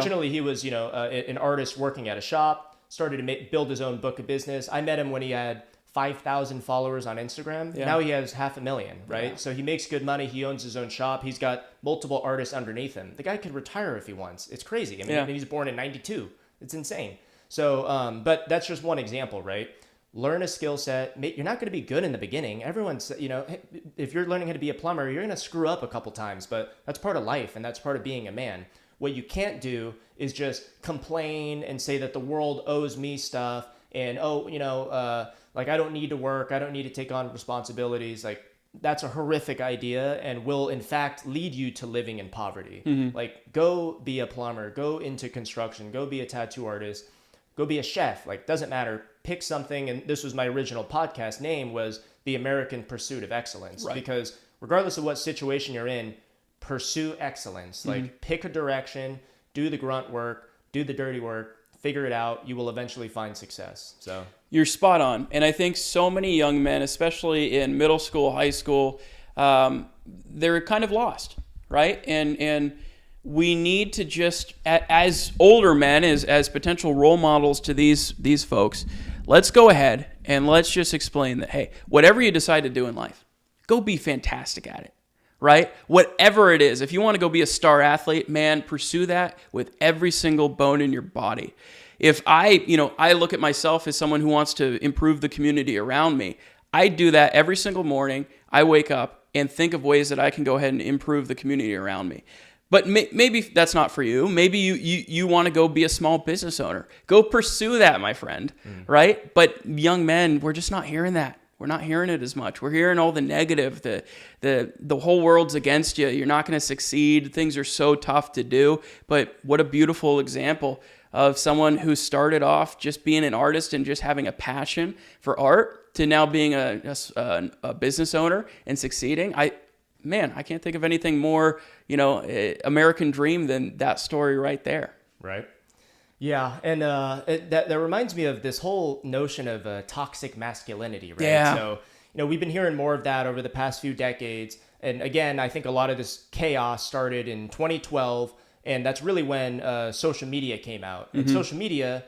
originally he was, an artist working at a shop, started to build his own book of business. I met him when he had 5,000 followers on Instagram. Yeah. Now he has 500,000, right? Yeah. So he makes good money. He owns his own shop. He's got multiple artists underneath him. The guy could retire if he wants. It's crazy. I mean, he was born in 92. It's insane. So, but that's just one example, right? Learn a skill set. You're not going to be good in the beginning. Everyone's, if you're learning how to be a plumber, you're going to screw up a couple times, but that's part of life and that's part of being a man. What you can't do is just complain and say that the world owes me stuff and, like I don't need to work. I don't need to take on responsibilities. Like that's a horrific idea and will in fact lead you to living in poverty. Mm-hmm. Like go be a plumber, go into construction, go be a tattoo artist, go be a chef. Like doesn't matter. Pick something. And this was my original podcast name was The American Pursuit of Excellence. Right. Because regardless of what situation you're in, pursue excellence. Like pick a direction, do the grunt work, do the dirty work, figure it out. You will eventually find success. So you're spot on. And I think so many young men, especially in middle school, high school, they're kind of lost, right? And we need to just, as older men, as potential role models to these folks, let's go ahead and let's just explain that, hey, whatever you decide to do in life, go be fantastic at it, right? Whatever it is, if you want to go be a star athlete, man, pursue that with every single bone in your body. If I look at myself as someone who wants to improve the community around me, I do that every single morning. I wake up and think of ways that I can go ahead and improve the community around me. But maybe that's not for you. Maybe you want to go be a small business owner. Go pursue that, my friend, right? But young men, we're just not hearing that. We're not hearing it as much. We're hearing all the negative, the whole world's against you. You're not going to succeed. Things are so tough to do. But what a beautiful example of someone who started off just being an artist and just having a passion for art to now being a business owner and succeeding. I can't think of anything more, American dream than that story right there. Right. Yeah. And that reminds me of this whole notion of toxic masculinity, right? Yeah. So, we've been hearing more of that over the past few decades. And again, I think a lot of this chaos started in 2012. And that's really when social media came out. And social media,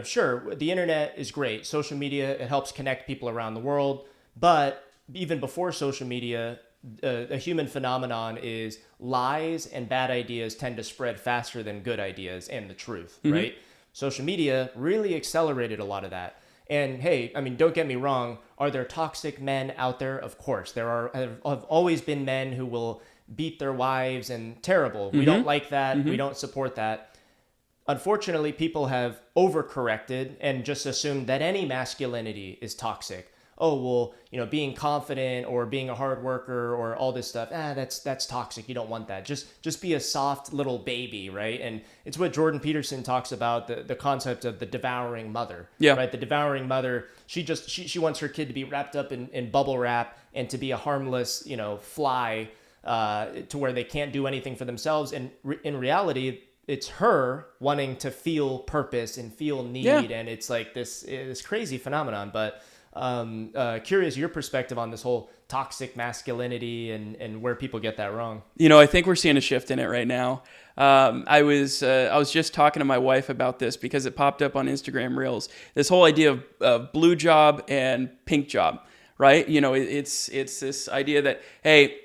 sure, the internet is great. Social media, it helps connect people around the world. But even before social media, a human phenomenon is lies and bad ideas tend to spread faster than good ideas and the truth, right? Social media really accelerated a lot of that. And hey, I mean, don't get me wrong. Are there toxic men out there? Of course. Have always been men who will beat their wives and terrible. We don't like that. We don't support that. Unfortunately, people have overcorrected and just assumed that any masculinity is toxic. Oh, well, being confident or being a hard worker or all this stuff, that's toxic. You don't want that. Just be a soft little baby, right? And it's what Jordan Peterson talks about, the concept of the devouring mother, right? The devouring mother, she wants her kid to be wrapped up in bubble wrap and to be a harmless, fly, to where they can't do anything for themselves. And in reality, it's her wanting to feel purpose and feel need. Yeah. And it's like this crazy phenomenon. But curious your perspective on this whole toxic masculinity and where people get that wrong. I think we're seeing a shift in it right now. I was just talking to my wife about this because it popped up on Instagram Reels. This whole idea of blue job and pink job. Right? It's this idea that, hey,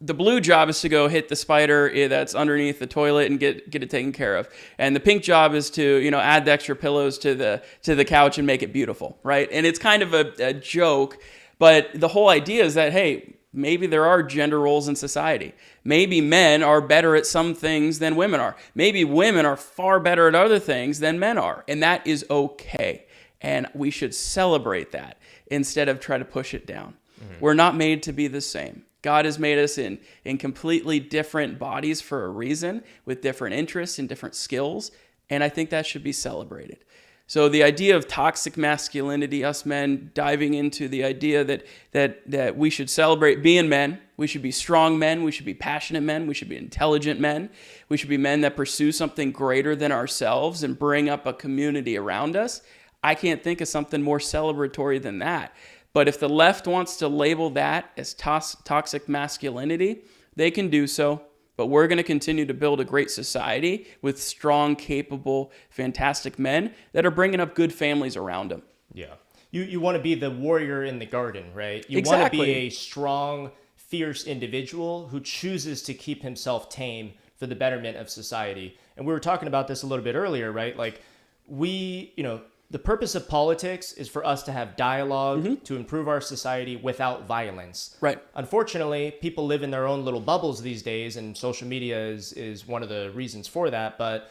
the blue job is to go hit the spider that's underneath the toilet and get it taken care of. And the pink job is to, add the extra pillows to the couch and make it beautiful. Right? And it's kind of a joke, but the whole idea is that, hey, maybe there are gender roles in society. Maybe men are better at some things than women are. Maybe women are far better at other things than men are. And that is okay. And we should celebrate that instead of try to push it down. We're not made to be the same. God has made us in completely different bodies for a reason, with different interests and different skills, and I think that should be celebrated. So the idea of toxic masculinity, us men diving into the idea that we should celebrate being men, we should be strong men, we should be passionate men, we should be intelligent men, we should be men that pursue something greater than ourselves and bring up a community around us. I can't think of something more celebratory than that. But if the left wants to label that as toxic masculinity, they can do so. but we're going to continue to build a great society with strong, capable, fantastic men that are bringing up good families around them. Yeah. You want to be the warrior in the garden, right? You Exactly. want to be a strong, fierce individual who chooses to keep himself tame for the betterment of society. And we were talking about this a little bit earlier, right? Like the purpose of politics is for us to have dialogue to improve our society without violence. Right. Unfortunately, people live in their own little bubbles these days, and social media is one of the reasons for that. But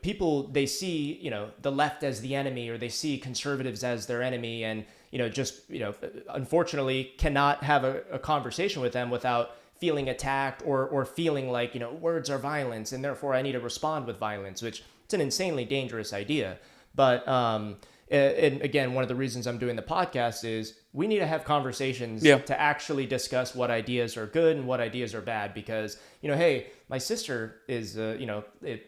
people, they see, the left as the enemy, or they see conservatives as their enemy, and, unfortunately cannot have a conversation with them without feeling attacked or feeling like, words are violence and therefore I need to respond with violence, which it's an insanely dangerous idea. But, and again, one of the reasons I'm doing the podcast is we need to have conversations to actually discuss what ideas are good and what ideas are bad, because, hey, my sister is,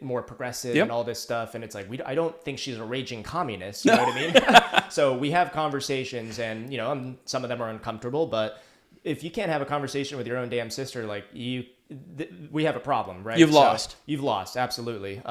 more progressive and all this stuff. And it's like, I don't think she's a raging communist. You know what I mean? So we have conversations, and, some of them are uncomfortable, but if you can't have a conversation with your own damn sister, like we have a problem, right? You've lost. You've lost. Absolutely.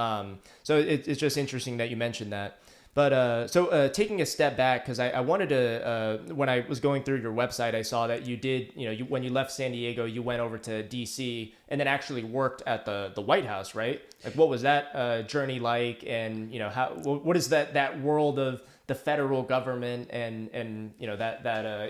So it's just interesting that you mentioned that. But taking a step back, because I wanted to, when I was going through your website, I saw that you did, when you left San Diego, you went over to DC and then actually worked at the White House, right? Like, what was that journey like? And, what is that world of the federal government and that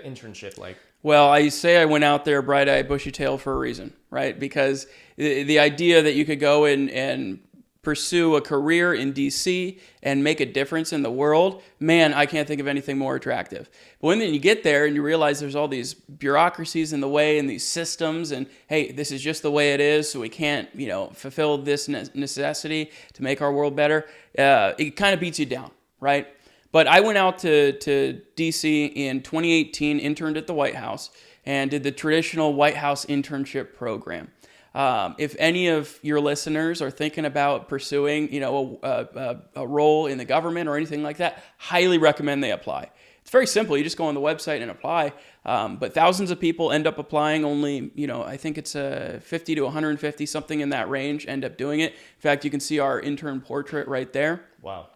internship like? Well, I say I went out there bright-eyed, bushy-tailed for a reason, right? Because the idea that you could go and pursue a career in DC and make a difference in the world, man, I can't think of anything more attractive. But when then you get there and you realize there's all these bureaucracies in the way and these systems, and hey, this is just the way it is, so we can't, fulfill this necessity to make our world better, it kind of beats you down, right? But I went out to DC in 2018, interned at the White House, and did the traditional White House internship program. If any of your listeners are thinking about pursuing, a role in the government or anything like that, highly recommend they apply. It's very simple. You just go on the website and apply. But thousands of people end up applying. Only, I think it's 50 to 150, something in that range, end up doing it. In fact, you can see our intern portrait right there. Wow.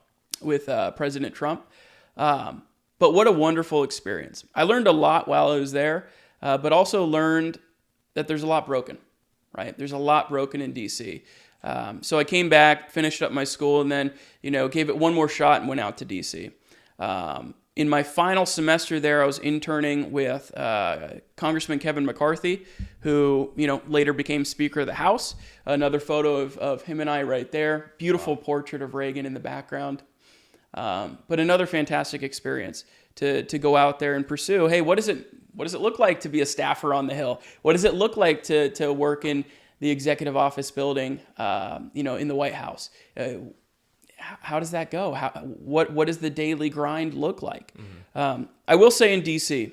With President Trump. But what a wonderful experience. I learned a lot while I was there, but also learned that there's a lot broken, right? There's a lot broken in DC. So I came back, finished up my school, and then, gave it one more shot and went out to DC. In my final semester there, I was interning with Congressman Kevin McCarthy, who, later became Speaker of the House. Another photo of him and I right there. Beautiful portrait of Reagan in the background. But another fantastic experience to go out there and pursue. Hey, what does it look like to be a staffer on the Hill? What does it look like to work in the executive office building, in the White House? How does that go? What does the daily grind look like? Mm-hmm. I will say in DC,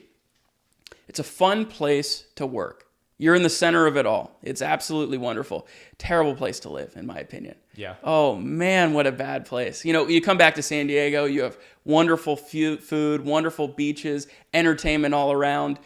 it's a fun place to work. You're in the center of it all. It's absolutely wonderful. Terrible place to live, in my opinion. Yeah. Oh, man, what a bad place. You come back to San Diego, you have wonderful food, wonderful beaches, entertainment all around.